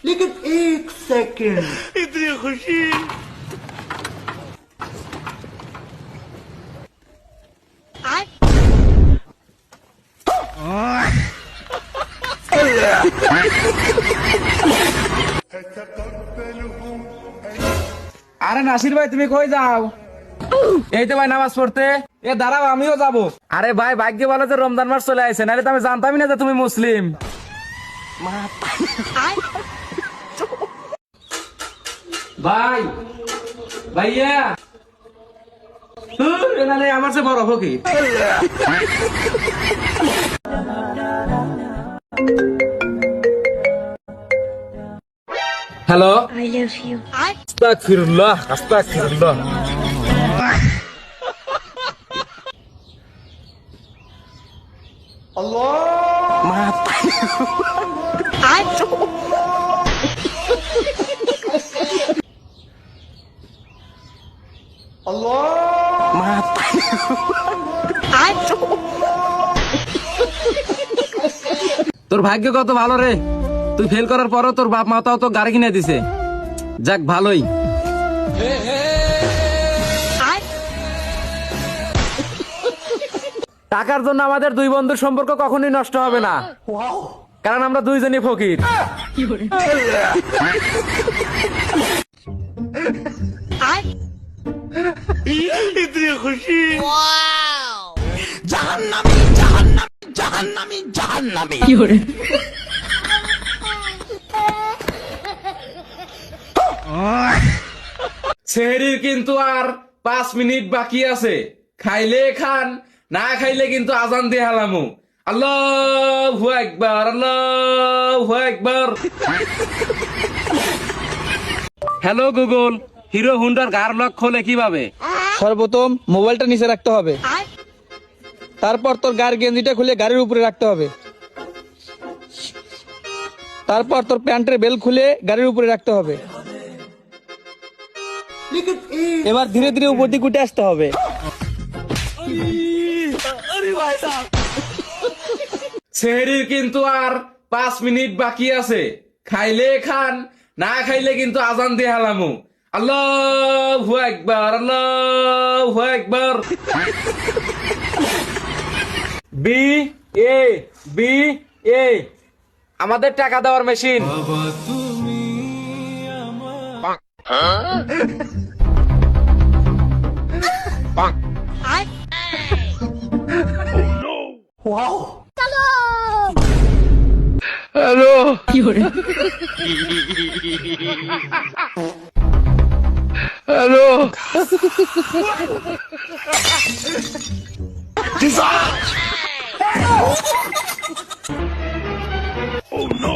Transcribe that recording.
लेकिन एक सेकंड इतनी खुशी। আরে নাসির ভাই তুমি কই যাও? এই তো ভাই নামাজ পড়তে। এ দাঁড়াও আমিও যাব। আরে ভাই ভাগ্য ভালো যে রমজান মাস চলে আসছে, নাহলে তো আমি জানতামই না যে তুমি মুসলিম। ভাই ভাইয়া নাহলে আমার সে বড় ফকির। Hello, I love you. আস্তাগফিরুল্লাহ আস্তাগফিরুল্লাহ। তোর ভাগ্য কত ভালো রে, তুই ফেল করার পরও তোর বাপ মাতাও তো গাড়ি কিনে দিছে। যাক ভালোই। টাকার জন্য আমাদের দুই বন্ধুর সম্পর্ক কখনোই নষ্ট হবে না, কারণ আমরা দুইজনই ফকির। इतनी खुशी। जहन्नमी जहन्नमी जहन्नमी जहन्नमी সেহরির কিন্তু আর 5 মিনিট বাকি আছে। খাইলে খান, না খাইলে কিন্তু আজান দিয়ে হালামু। আল্লাহু আকবার আল্লাহু আকবার। হ্যালো গুগল, হিরো হুন্ডার গার লক খোলে কিভাবে? সর্বপ্রথম মোবাইলটা নিচে রাখতে হবে, তারপর তোর গাড়ির গেঞ্জিটা খুলে গাড়ির উপরে রাখতে হবে, তারপর তোর প্যান্টের বেল খুলে গাড়ির উপরে রাখতে হবে। लेकिन एक এবার ধীরে ধীরে উপর দিকে উঠে আসতে হবে। সেহরির কিন্তু আর 5 মিনিট বাকি আছে। খাইলে খান, না খাইলে কিন্তু আজান দিয়ে হালামু। আল্লাহু আকবার আল্লাহু আকবার। বি এ বি এ আমাদের টাকা দেওয়ার মেশিন। Oh no!